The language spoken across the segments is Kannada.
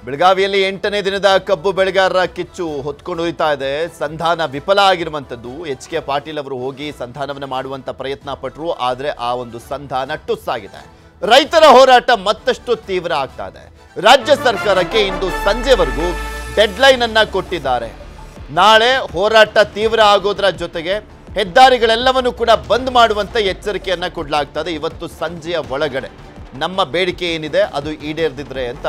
ಬೆಳಗಾವಿಯಲ್ಲಿ 8ನೇ ದಿನದ ಕಬ್ಬು ಬೆಳೆಗಾರರ ಕಿಚ್ಚು ಹೊತ್ಕೊಂಡು ಉರಿತಾ ಇದೆ. ಸಂಧಾನ ವಿಫಲ ಆಗಿರುವಂತದ್ದು. ಎಚ್.ಕೆ. ಪಾಟೀಲ್ ಅವರು ಹೋಗಿ ಸಂಧಾನವನ್ನು ಮಾಡುವಂತ ಪ್ರಯತ್ನ ಪಟ್ಟರು, ಆದರೆ ಆ ಒಂದು ಸಂಧಾನ ಟುಸ್ಸಾಗಿದೆ. ರೈತರ ಹೋರಾಟ ಮತ್ತಷ್ಟು ತೀವ್ರ ಆಗ್ತಾ ಇದೆ. ರಾಜ್ಯ ಸರ್ಕಾರಕ್ಕೆ ಇಂದು ಸಂಜೆವರೆಗೂ ಡೆಡ್ಲೈನ್ ಅನ್ನ ಕೊಟ್ಟಿದ್ದಾರೆ. ನಾಳೆ ಹೋರಾಟ ತೀವ್ರ ಆಗೋದ್ರ ಜೊತೆಗೆ ಹೆದ್ದಾರಿಗಳೆಲ್ಲವನ್ನು ಕೂಡ ಬಂದ್ ಮಾಡುವಂತ ಎಚ್ಚರಿಕೆಯನ್ನ ಕೊಡಲಾಗ್ತದೆ. ಇವತ್ತು ಸಂಜೆಯ ಒಳಗಡೆ ನಮ್ಮ ಬೇಡಿಕೆ ಏನಿದೆ ಅದು ಈಡೇರದಿದ್ರೆ ಅಂತ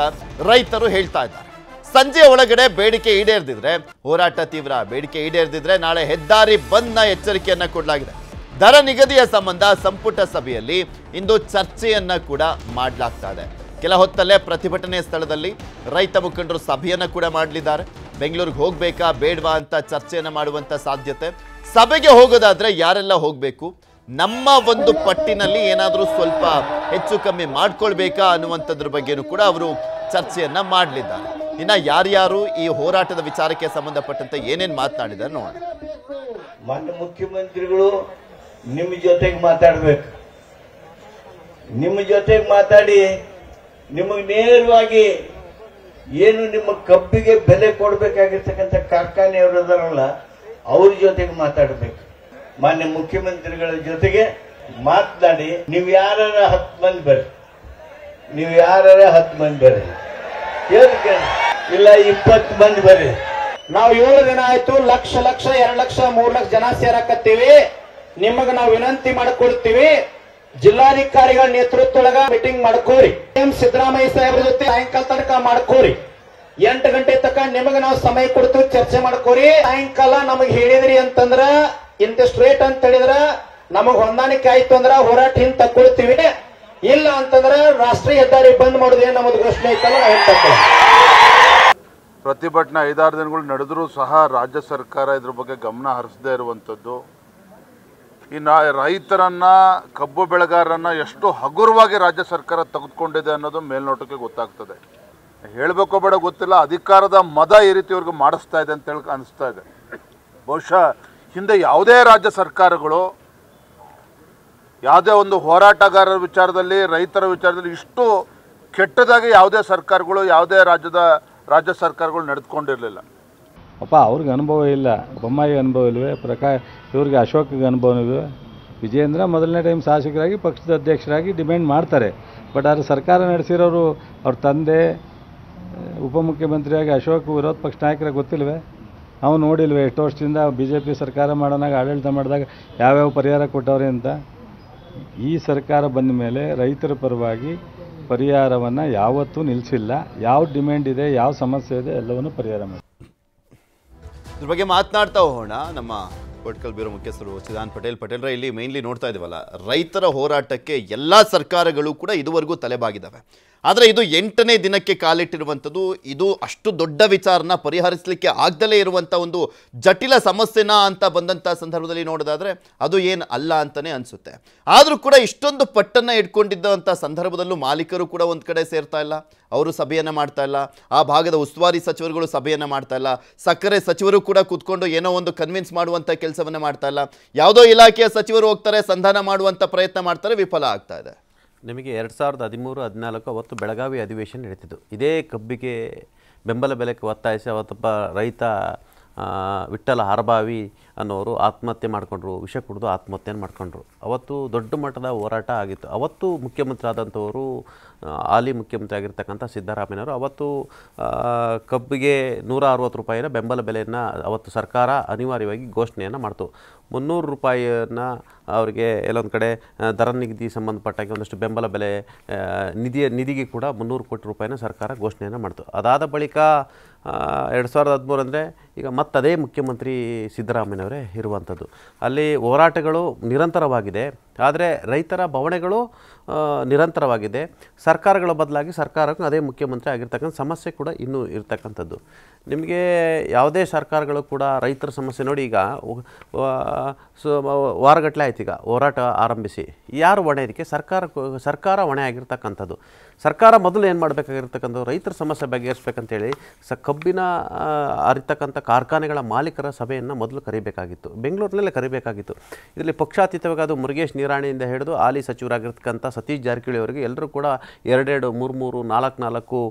ರೈತರು ಹೇಳ್ತಾ ಇದ್ದಾರೆ. ಸಂಜೆಯ ಒಳಗಡೆ ಬೇಡಿಕೆ ಈಡೇರದಿದ್ರೆ ಹೋರಾಟ ತೀವ್ರ, ಬೇಡಿಕೆ ಈಡೇರದಿದ್ರೆ ನಾಳೆ ಹೆದ್ದಾರಿ ಬಂದ್ನ ಎಚ್ಚರಿಕೆಯನ್ನ ಕೊಡಲಾಗಿದೆ. ದರ ನಿಗದಿಯ ಸಂಬಂಧ ಸಂಪುಟ ಸಭೆಯಲ್ಲಿ ಇಂದು ಚರ್ಚೆಯನ್ನ ಕೂಡ ಮಾಡಲಾಗ್ತಾ ಇದೆ. ಕೆಲ ಹೊತ್ತಲ್ಲೇ ಪ್ರತಿಭಟನೆ ಸ್ಥಳದಲ್ಲಿ ರೈತ ಮುಖಂಡರು ಸಭೆಯನ್ನ ಕೂಡ ಮಾಡಲಿದ್ದಾರೆ. ಬೆಂಗಳೂರಿಗೆ ಹೋಗ್ಬೇಕಾ ಬೇಡವಾ ಅಂತ ಚರ್ಚೆಯನ್ನ ಮಾಡುವಂತ ಸಾಧ್ಯತೆ. ಸಭೆಗೆ ಹೋಗೋದಾದ್ರೆ ಯಾರೆಲ್ಲ ಹೋಗಬೇಕು, ನಮ್ಮ ಒಂದು ಪಟ್ಟಿನಲ್ಲಿ ಏನಾದರೂ ಸ್ವಲ್ಪ ಹೆಚ್ಚು ಕಮ್ಮಿ ಮಾಡ್ಕೊಳ್ಬೇಕಾ ಅನ್ನುವಂಥದ್ರ ಬಗ್ಗೆನೂ ಕೂಡ ಅವರು ಚರ್ಚೆಯನ್ನ ಮಾಡಲಿದ್ದಾರೆ. ಇನ್ನು ಯಾರ್ಯಾರು ಈ ಹೋರಾಟದ ವಿಚಾರಕ್ಕೆ ಸಂಬಂಧಪಟ್ಟಂತೆ ಏನೇನು ಮಾತನಾಡಿದ್ದಾರೆ ನೋಡೋಣ. ಮಾನ್ಯ ಮುಖ್ಯಮಂತ್ರಿಗಳು ನಿಮ್ಮ ಜೊತೆಗೆ ಮಾತಾಡ್ಬೇಕು. ನಿಮ್ಮ ಜೊತೆಗೆ ಮಾತಾಡಿ ನಿಮಗೆ ನೇರವಾಗಿ ಏನು ನಿಮ್ಮ ಕಬ್ಬಿಗೆ ಬೆಲೆ ಕೊಡ್ಬೇಕಾಗಿರ್ತಕ್ಕಂಥ ಕಾರ್ಖಾನೆಯವರು ಅದರಲ್ಲ ಅವ್ರ ಜೊತೆಗೆ ಮಾತಾಡ್ಬೇಕು. ಮಾನ್ಯ ಮುಖ್ಯಮಂತ್ರಿಗಳ ಜೊತೆಗೆ ಮಾತನಾಡಿ ನೀವು ಯಾರ 10 ಮಂದಿ ಬರ್ರಿ, ನೀವು ಯಾರ 10 ಮಂದಿ ಬರ್ರಿ, ಇಲ್ಲ 20 ಮಂದಿ ಬರ್ರಿ. ನಾವು 7 ದಿನ ಆಯ್ತು, ಲಕ್ಷ 2 ಲಕ್ಷ 3 ಲಕ್ಷ ಜನ ಸೇರಾಕತ್ತೀವಿ. ನಿಮಗ ನಾವು ವಿನಂತಿ ಮಾಡ್ಕೊಳ್ತೀವಿ, ಜಿಲ್ಲಾಧಿಕಾರಿಗಳ ನೇತೃತ್ವದೊಳಗ ಮೀಟಿಂಗ್ ಮಾಡ್ಕೋರಿ. ಸಿದ್ದರಾಮಯ್ಯ ಸಾಹೇಬ್ರ ಜೊತೆ ಸಾಯಂಕಾಲ ತನಕ ಮಾಡ್ಕೋರಿ. 8 ಗಂಟೆ ತನಕ ನಿಮಗ ನಾವು ಸಮಯ ಕೊಡ್ತೀವಿ, ಚರ್ಚೆ ಮಾಡ್ಕೋರಿ. ಸಾಯಂಕಾಲ ನಮಗ್ ಹೇಳಿದ್ರಿ ಅಂತಂದ್ರ ಇಂತಿಷ್ಟು ರೇಟ್ ಅಂತ ಹೇಳಿದ್ರ ನಮಗ್ ಹೊಂದಾಣಿಕೆ ಆಯ್ತು ಅಂದ್ರ ಹೋರಾಟ ಹಿಂದ್ ತಕ್ಕೊಳ್ತೀವಿ. ಇಲ್ಲ ಅಂತಂದ್ರ ರಾಷ್ಟ್ರೀಯ ಹೆದ್ದಾರಿ ಬಂದ್ ಮಾಡೋದೇ ನಮ್ಮದು ಘೋಷಣೆ ಐತಲ್ಲ, ನಾವು ಹಿಂದ್ ತಕ್ಕೊಳ್ಳ. ಪ್ರತಿಭಟನೆ 5-6 ದಿನಗಳು ನಡೆದರೂ ಸಹ ರಾಜ್ಯ ಸರ್ಕಾರ ಇದ್ರ ಬಗ್ಗೆ ಗಮನ ಹರಿಸದೇ ಇರುವಂಥದ್ದು. ಇನ್ನು ರೈತರನ್ನ, ಕಬ್ಬು ಬೆಳೆಗಾರರನ್ನ ಎಷ್ಟು ಹಗುರವಾಗಿ ರಾಜ್ಯ ಸರ್ಕಾರ ತೆಗೆದುಕೊಂಡಿದೆ ಅನ್ನೋದು ಮೇಲ್ನೋಟಕ್ಕೆ ಗೊತ್ತಾಗ್ತದೆ. ಹೇಳಬೇಕೋ ಬೇಡ ಗೊತ್ತಿಲ್ಲ, ಅಧಿಕಾರದ ಮದ ಈ ರೀತಿ ಅವ್ರಿಗೆ ಮಾಡಿಸ್ತಾ ಇದೆ ಅಂತ ಹೇಳಿ ಅನಿಸ್ತಾ ಇದೆ. ಬಹುಶಃ ಹಿಂದೆ ಯಾವುದೇ ರಾಜ್ಯ ಸರ್ಕಾರಗಳು ಯಾವುದೇ ಒಂದು ಹೋರಾಟಗಾರರ ವಿಚಾರದಲ್ಲಿ, ರೈತರ ವಿಚಾರದಲ್ಲಿ ಇಷ್ಟು ಕೆಟ್ಟದಾಗಿ ಯಾವುದೇ ಸರ್ಕಾರಗಳು, ಯಾವುದೇ ರಾಜ್ಯ ಸರ್ಕಾರಗಳು ನಡೆದುಕೊಂಡಿರಲಿಲ್ಲ. ಅವ್ರಿಗೆ ಅನುಭವ ಇಲ್ಲ, ಬೊಮ್ಮಾಯಿಗೆ ಅನುಭವ ಇಲ್ವೇ, ಇವ್ರಿಗೆ ಅಶೋಕ್ಗೆ ಅನುಭವ ಇಲ್ವೇ. ವಿಜಯೇಂದ್ರ ಮೊದಲನೇ ಟೈಮ್ ಶಾಸಕರಾಗಿ ಪಕ್ಷದ ಅಧ್ಯಕ್ಷರಾಗಿ ಡಿಮ್ಯಾಂಡ್ ಮಾಡ್ತಾರೆ. ಬಟ್ ಆದರೆ ಸರ್ಕಾರ ನಡೆಸಿರೋರು ಅವ್ರ ತಂದೆ ಉಪಮುಖ್ಯಮಂತ್ರಿಯಾಗಿ ಅಶೋಕ್ ವಿರೋಧ ಪಕ್ಷ ನಾಯಕರಾಗಿ ಗೊತ್ತಿಲ್ವೇ? ನಾವು ನೋಡಿಲ್ವೇ ಎಷ್ಟು ವರ್ಷದಿಂದ BJP ಸರ್ಕಾರ ಮಾಡೋನಾಗ, ಆಡಳಿತ ಮಾಡಿದಾಗ ಯಾವ್ಯಾವ ಪರಿಹಾರ ಕೊಟ್ಟವ್ರೆ ಅಂತ. ಈ ಸರ್ಕಾರ ಬಂದ ಮೇಲೆ ರೈತರ ಪರವಾಗಿ ಪರಿಹಾರವನ್ನು ಯಾವತ್ತೂ ನಿಲ್ಲಿಸಿಲ್ಲ. ಯಾವ ಡಿಮ್ಯಾಂಡ್ ಇದೆ, ಯಾವ ಸಮಸ್ಯೆ ಇದೆ ಎಲ್ಲವನ್ನೂ ಪರಿಹಾರ ಮಾಡಿ. ಇದ್ರ ಬಗ್ಗೆ ಮಾತನಾಡ್ತಾ ಹೋಗೋಣ. ನಮ್ಮ ಪೊಲಿಟಿಕಲ್ ಬ್ಯೂರೋ ಮುಖ್ಯಸ್ಥರು ಚಿದಾನ್ ಪಟೇಲ್ರ ಇಲ್ಲಿ ಮೇನ್ಲಿ ನೋಡ್ತಾ ಇದೀವಲ್ಲ, ರೈತರ ಹೋರಾಟಕ್ಕೆ ಎಲ್ಲ ಸರ್ಕಾರಗಳು ಕೂಡ ಇದುವರೆಗೂ ತಲೆಬಾಗಿದ್ದಾವೆ. ಆದರೆ ಇದು 8ನೇ ದಿನಕ್ಕೆ ಕಾಲಿಟ್ಟಿರುವಂಥದ್ದು. ಇದು ಅಷ್ಟು ದೊಡ್ಡ ವಿಚಾರನ ಪರಿಹರಿಸಲಿಕ್ಕೆ ಆಗದಲೇ ಇರುವಂಥ ಒಂದು ಜಟಿಲ ಸಮಸ್ಯೆನ ಅಂತ ಬಂದಂಥ ಸಂದರ್ಭದಲ್ಲಿ ನೋಡೋದಾದರೆ ಅದು ಏನು ಅಲ್ಲ ಅಂತಲೇ ಅನಿಸುತ್ತೆ. ಆದರೂ ಕೂಡ ಇಷ್ಟೊಂದು ಪಟ್ಟನ್ನು ಇಟ್ಕೊಂಡಿದ್ದಂಥ ಸಂದರ್ಭದಲ್ಲೂ ಮಾಲೀಕರು ಕೂಡ ಒಂದು ಕಡೆ ಸೇರ್ತಾ ಇಲ್ಲ, ಅವರು ಸಭೆಯನ್ನು ಮಾಡ್ತಾ ಇಲ್ಲ. ಆ ಭಾಗದ ಉಸ್ತುವಾರಿ ಸಚಿವರುಗಳು ಸಭೆಯನ್ನು ಮಾಡ್ತಾ ಇಲ್ಲ. ಸಕ್ಕರೆ ಸಚಿವರು ಕೂಡ ಕೂತ್ಕೊಂಡು ಏನೋ ಒಂದು ಕನ್ವಿನ್ಸ್ ಮಾಡುವಂಥ ಕೆಲಸವನ್ನು ಮಾಡ್ತಾ ಇಲ್ಲ. ಯಾವುದೋ ಇಲಾಖೆಯ ಸಚಿವರು ಹೋಗ್ತಾರೆ, ಸಂಧಾನ ಮಾಡುವಂಥ ಪ್ರಯತ್ನ ಮಾಡ್ತಾರೆ, ವಿಫಲ ಆಗ್ತಾ ಇದೆ. ನಿಮಗೆ 2013-14 ಅವತ್ತು ಬೆಳಗಾವಿ ಅಧಿವೇಶನ ನಡೀತಿದ್ದು. ಇದೇ ಕಬ್ಬಿಗೆ ಬೆಂಬಲ ಬೆಲೆಗೆ ಒತ್ತಾಯಿಸಿ ಅವತ್ತೊಬ್ಬ ರೈತ ವಿಠ್ಠಲ ಹರಬಾವಿ ಅನ್ನೋರು ಆತ್ಮಹತ್ಯೆ ಮಾಡಿಕೊಂಡ್ರು, ವಿಷ ಕುಡಿದು ಆತ್ಮಹತ್ಯೆಯನ್ನು ಮಾಡಿಕೊಂಡ್ರು. ಅವತ್ತು ದೊಡ್ಡ ಮಟ್ಟದ ಹೋರಾಟ ಆಗಿತ್ತು. ಅವತ್ತು ಮುಖ್ಯಮಂತ್ರಿ ಆದಂಥವರು, ಹಾಲಿ ಮುಖ್ಯಮಂತ್ರಿ ಆಗಿರ್ತಕ್ಕಂಥ ಸಿದ್ದರಾಮಯ್ಯನವರು ಅವತ್ತು ಕಬ್ಬಿಗೆ 160 ರೂಪಾಯಿನ ಬೆಂಬಲ ಬೆಲೆಯನ್ನು ಅವತ್ತು ಸರ್ಕಾರ ಅನಿವಾರ್ಯವಾಗಿ ಘೋಷಣೆಯನ್ನು ಮಾಡ್ತು. 300 ರೂಪಾಯಿಯನ್ನು ಅವರಿಗೆ ಎಲ್ಲೊಂದು ಕಡೆ ದರ ನಿಗದಿ ಸಂಬಂಧಪಟ್ಟಾಗಿ ಒಂದಷ್ಟು ಬೆಂಬಲ ಬೆಲೆ ನಿಧಿಗೆ ಕೂಡ 300 ಕೋಟಿ ರೂಪಾಯಿನ ಸರ್ಕಾರ ಘೋಷಣೆಯನ್ನು ಮಾಡ್ತು. ಅದಾದ ಬಳಿಕ 2013 ಅಂದರೆ ಈಗ ಮತ್ತದೇ ಮುಖ್ಯಮಂತ್ರಿ ಸಿದ್ದರಾಮಯ್ಯನವರೇ ಇರುವಂಥದ್ದು. ಅಲ್ಲಿ ಹೋರಾಟಗಳು ನಿರಂತರವಾಗಿದೆ, ಆದರೆ ರೈತರ ಬವಣೆಗಳು ನಿರಂತರವಾಗಿದೆ. ಸರ್ಕಾರಗಳ ಬದಲಾಗಿ ಸರ್ಕಾರಕ್ಕೂ ಅದೇ ಮುಖ್ಯಮಂತ್ರಿ ಆಗಿರ್ತಕ್ಕಂಥ ಸಮಸ್ಯೆ ಕೂಡ ಇನ್ನೂ ಇರ್ತಕ್ಕಂಥದ್ದು. ನಿಮಗೆ ಯಾವುದೇ ಸರ್ಕಾರಗಳು ಕೂಡ ರೈತರ ಸಮಸ್ಯೆ ನೋಡಿ, ಈಗ ವಾರಗಟ್ಟಲೆ ಆಯ್ತು ಈಗ ಹೋರಾಟ ಆರಂಭಿಸಿ. ಯಾರು ಹೊಣೆ ಇದಕ್ಕೆ? ಸರ್ಕಾರ ಹೊಣೆ ಆಗಿರ್ತಕ್ಕಂಥದ್ದು. ಸರ್ಕಾರ ಮೊದಲು ಏನು ಮಾಡಬೇಕಾಗಿರ್ತಕ್ಕಂಥದ್ದು, ರೈತರ ಸಮಸ್ಯೆ ಬಗೆಹರಿಸಬೇಕಂತೇಳಿ ಕಬ್ಬಿನ ಅರಿತಕ್ಕಂಥ ಕಾರ್ಖಾನೆಗಳ ಮಾಲೀಕರ ಸಭೆಯನ್ನು ಮೊದಲು ಕರಿಬೇಕಾಗಿತ್ತು, ಬೆಂಗಳೂರಿನಲ್ಲೇ ಕರಿಬೇಕಾಗಿತ್ತು. ಇದರಲ್ಲಿ ಪಕ್ಷಾತೀತವಾಗಿ ಅದು ಮುರುಗೇಶ್ ನಿರಾಣಿಯಿಂದ ಹಿಡಿದು ಹಾಲಿ ಸಚಿವರಾಗಿರ್ತಕ್ಕಂಥ ಸತೀಶ್ ಜಾರಕಿಹೊಳಿ ಅವರಿಗೆ ಎಲ್ಲರೂ ಕೂಡ 2-2, 3-3, 4-4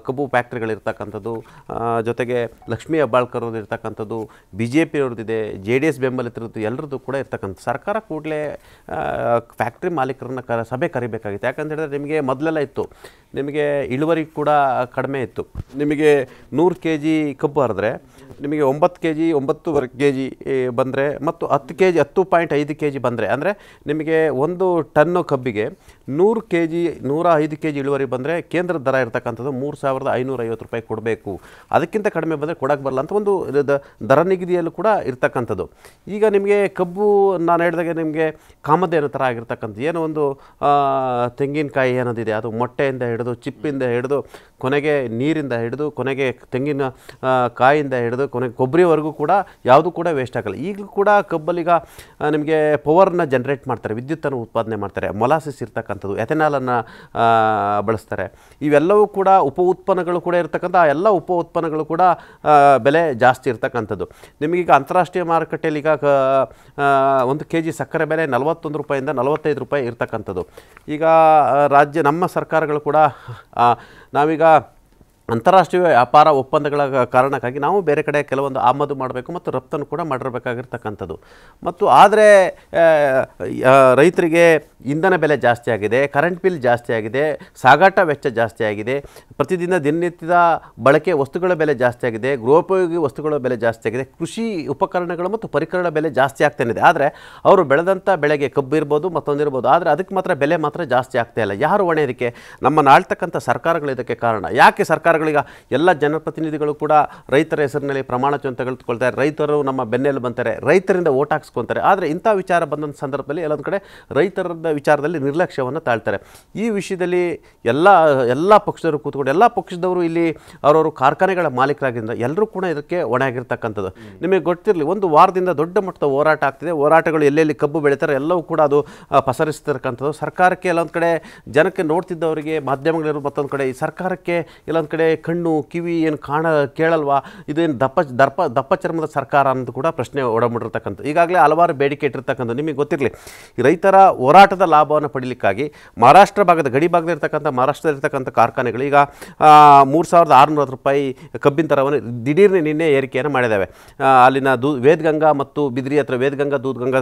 ಕಬ್ಬು ಫ್ಯಾಕ್ಟ್ರಿಗಳಿರ್ತಕ್ಕಂಥದ್ದು, ಜೊತೆಗೆ ಲಕ್ಷ್ಮೀ ಹೆಬ್ಬಾಳ್ಕರ್ ಅವ್ರದ್ದು ಇರ್ತಕ್ಕಂಥದ್ದು, BJP ಅವ್ರದ್ದಿದೆ, JDS ಬೆಂಬಲಿತರದ್ದು ಎಲ್ಲರದ್ದು ಕೂಡ ಇರ್ತಕ್ಕಂಥ. ಸರ್ಕಾರ ಕೂಡಲೇ ಫ್ಯಾಕ್ಟ್ರಿ ಮಾಲೀಕರನ್ನ ಸಭೆ ಕರಿಬೇಕಾಗಿತ್ತು. ಯಾಕಂತ ಹೇಳಿದ್ರೆ ನಿಮಗೆ ಮೊದಲೆಲ್ಲ ಇತ್ತು, ನಿಮಗೆ ಇಳುವರಿ ಕೂಡ ಕಡಿಮೆ ಇತ್ತು. ನಿಮಗೆ 100 kg ಕಬ್ಬು ಹರಿದ್ರೆ ನಿಮಗೆ 9 kg 9.5 kg ಬಂದರೆ ಮತ್ತು 10 kg 10.5 kg ಬಂದರೆ, ಅಂದರೆ ನಿಮಗೆ 1 ಟನ್ನು ಕಬ್ಬಿಗೆ 100 kg 105 kg ಇಳುವರಿ ಬಂದರೆ ಕೇಂದ್ರ ದರ ಇರ್ತಕ್ಕಂಥದ್ದು 3,550 ರೂಪಾಯಿ ಕೊಡಬೇಕು. ಅದಕ್ಕಿಂತ ಕಡಿಮೆ ಬಂದರೆ ಕೊಡಕ್ಕೆ ಬರಲ್ಲ ಅಂತ ಒಂದು ದರ ನಿಗದಿಯಲ್ಲೂ ಕೂಡ ಇರ್ತಕ್ಕಂಥದ್ದು. ಈಗ ನಿಮಗೆ ಕಬ್ಬು ನಾನು ಹೇಳಿದಾಗೆ ನಿಮಗೆ ಕಾಮಧೇನು ಥರ ಆಗಿರ್ತಕ್ಕಂಥದ್ದು. ಏನೋ ಒಂದು ತೆಂಗಿನಕಾಯಿ ಏನೋದಿದೆ, ಅದು ಮೊಟ್ಟೆಯಿಂದ ಹಿಡಿದು ಚಿಪ್ಪಿಂದ ಹಿಡಿದು ಕೊನೆಗೆ ನೀರಿಂದ ಹಿಡಿದು ಕೊನೆಗೆ ತೆಂಗಿನ ಕಾಯಿಂದ ಹಿಡಿದು ಕೊನೆಗೆ ಕೊಬ್ಬರಿವರೆಗೂ ಕೂಡ ಯಾವುದು ಕೂಡ ವೇಸ್ಟ್ ಆಗಲ್ಲ. ಈಗಲೂ ಕೂಡ ಕಬ್ಬಲ್ಲೀಗ ನಿಮಗೆ ಪವರ್ನ ಜನ್ರೇಟ್ ಮಾಡ್ತಾರೆ, ವಿದ್ಯುತ್ತನ್ನು ಉತ್ಪಾದನೆ ಮಾಡ್ತಾರೆ, ಮೊಲಾಸಿಸ್ ಇರ್ತಕ್ಕಂಥದ್ದು, ಎಥೆನಾಲನ್ನು ಬಳಸ್ತಾರೆ. ಇವೆಲ್ಲವೂ ಕೂಡ ಉಪ ಉತ್ಪನ್ನಗಳು ಕೂಡ ಇರ್ತಕ್ಕಂಥ ಎಲ್ಲ ಉಪ ಉತ್ಪನ್ನಗಳು ಕೂಡ ಬೆಲೆ ಜಾಸ್ತಿ ಇರ್ತಕ್ಕಂಥದ್ದು. ನಿಮಗೀಗ ಅಂತಾರಾಷ್ಟ್ರೀಯ ಮಾರುಕಟ್ಟೆಯಲ್ಲಿ ಈಗ 1 kg ಸಕ್ಕರೆ ಬೆಲೆ 41 ರೂಪಾಯಿಂದ 45 ರೂಪಾಯಿ ಇರ್ತಕ್ಕಂಥದ್ದು. ಈಗ ನಮ್ಮ ಸರ್ಕಾರಗಳು ಕೂಡ ನಾವೀಗ ಅಂತಾರಾಷ್ಟ್ರೀಯ ವ್ಯಾಪಾರ ಒಪ್ಪಂದಗಳ ಕಾರಣಕ್ಕಾಗಿ ನಾವು ಬೇರೆ ಕಡೆ ಕೆಲವೊಂದು ಆಮದು ಮಾಡಬೇಕು ಮತ್ತು ರಫ್ತನ್ನು ಕೂಡ ಮಾಡಿರಬೇಕಾಗಿರ್ತಕ್ಕಂಥದ್ದು. ಮತ್ತು ಆದರೆ ರೈತರಿಗೆ ಇಂಧನ ಬೆಲೆ ಜಾಸ್ತಿ ಆಗಿದೆ, ಕರೆಂಟ್ ಬಿಲ್ ಜಾಸ್ತಿ ಆಗಿದೆ, ಸಾಗಾಟ ವೆಚ್ಚ ಜಾಸ್ತಿ ಆಗಿದೆ, ಪ್ರತಿದಿನ ದಿನನಿತ್ಯದ ಬಳಕೆ ವಸ್ತುಗಳ ಬೆಲೆ ಜಾಸ್ತಿ ಆಗಿದೆ, ಗೃಹೋಪಯೋಗಿ ವಸ್ತುಗಳ ಬೆಲೆ ಜಾಸ್ತಿ ಆಗಿದೆ, ಕೃಷಿ ಉಪಕರಣಗಳು ಮತ್ತು ಪರಿಕರಗಳ ಬೆಲೆ ಜಾಸ್ತಿ ಆಗ್ತಾನೆ ಇದೆ. ಆದರೆ ಅವರು ಬೆಳೆದಂಥ ಬೆಳೆಗೆ ಕಬ್ಬು ಇರ್ಬೋದು ಮತ್ತೊಂದಿರ್ಬೋದು, ಆದರೆ ಅದಕ್ಕೆ ಮಾತ್ರ ಬೆಲೆ ಮಾತ್ರ ಜಾಸ್ತಿ ಆಗ್ತಾ ಇಲ್ಲ. ಯಾರು ಹೊಣೆ ಇದಕ್ಕೆ? ನಮ್ಮ ಆಳ್ತಕ್ಕಂಥ ಸರ್ಕಾರಗಳು ಇದಕ್ಕೆ ಕಾರಣ. ಯಾಕೆ ಸರ್ಕಾರಗಳೀಗ ಎಲ್ಲ ಜನಪ್ರತಿನಿಧಿಗಳು ಕೂಡ ರೈತರ ಹೆಸರಿನಲ್ಲಿ ಪ್ರಮಾಣವಚನ ತೆಗೆದುಕೊಳ್ತಾರೆ, ರೈತರು ನಮ್ಮ ಬೆನ್ನೆಲುಬು ಅಂತಾರೆ, ರೈತರಿಂದ ಓಟ್ ಹಾಕ್ಸ್ಕೊತಾರೆ. ಆದರೆ ಇಂಥ ವಿಚಾರ ಬಂದಂಥ ಸಂದರ್ಭದಲ್ಲಿ ಎಲ್ಲೊಂದು ಕಡೆ ರೈತರ ವಿಚಾರದಲ್ಲಿ ನಿರ್ಲಕ್ಷ್ಯವನ್ನು ತಾಳ್ತಾರೆ. ಈ ವಿಷಯದಲ್ಲಿ ಎಲ್ಲ ಪಕ್ಷದವರು ಕೂತ್ಕೊಂಡು ಎಲ್ಲ ಪಕ್ಷದವರು ಇಲ್ಲಿ ಅವರವರು ಕಾರ್ಖಾನೆಗಳ ಮಾಲೀಕರಾಗಿದ್ದರಿಂದ ಎಲ್ಲರೂ ಕೂಡ ಇದಕ್ಕೆ ಹೊಣೆ ಆಗಿರ್ತಕ್ಕಂಥದ್ದು. ನಿಮಗೆ ಗೊತ್ತಿರಲಿ, ಒಂದು ವಾರದಿಂದ ದೊಡ್ಡ ಮಟ್ಟದ ಹೋರಾಟ ಆಗ್ತಿದೆ. ಹೋರಾಟಗಳು ಎಲ್ಲೆಲ್ಲಿ ಕಬ್ಬು ಬೆಳೀತಾರೆ ಎಲ್ಲವೂ ಕೂಡ ಅದು ಪಸರಿಸ್ತಕ್ಕಂಥದ್ದು. ಸರ್ಕಾರಕ್ಕೆ ಎಲ್ಲೊಂದು ಕಡೆ ಜನಕ್ಕೆ ನೋಡ್ತಿದ್ದವರಿಗೆ ಮಾಧ್ಯಮಗಳಿರೋ ಮತ್ತೊಂದು ಕಡೆ ಈ ಸರ್ಕಾರಕ್ಕೆ ಎಲ್ಲೊಂದು ಕಡೆ ಕಣ್ಣು ಕಿವಿ ಏನು ಕೇಳಲ್ವಾ, ಇದೇನು ದಪ್ಪ ಚರ್ಮದ ಸರ್ಕಾರ ಅನ್ನೋದು ಕೂಡ ಪ್ರಶ್ನೆ ಒಡಂಬಿಟ್ಟಿರ್ತಕ್ಕಂಥ. ಈಗಾಗಲೇ ಹಲವಾರು ಬೇಡಿಕೆ ಇಟ್ಟಿರ್ತಕ್ಕಂಥ. ನಿಮಗೆ ಗೊತ್ತಿರಲಿ, ರೈತರ ಹೋರಾಟದ ಲಾಭವನ್ನು ಪಡೀಲಿಕ್ಕಾಗಿ ಮಹಾರಾಷ್ಟ್ರ ಭಾಗದ ಗಡಿ ಭಾಗದಲ್ಲಿರ್ತಕ್ಕಂಥ ಮಹಾರಾಷ್ಟ್ರದಲ್ಲಿರ್ತಕ್ಕಂಥ ಕಾರ್ಖಾನೆಗಳು ಈಗ 3,600 ರೂಪಾಯಿ ಕಬ್ಬಿನ ದರವನ್ನು ದಿಢೀರ್ನೆ ನಿನ್ನೆ ಏರಿಕೆಯನ್ನು ಮಾಡಿದ್ದಾವೆ. ಅಲ್ಲಿನ ವೇದಗಂಗಾ ಮತ್ತು ಬಿದ್ರಿ ಹತ್ರ ವೇದಗಂಗಾ ದೂದ್ಗಂಗಾ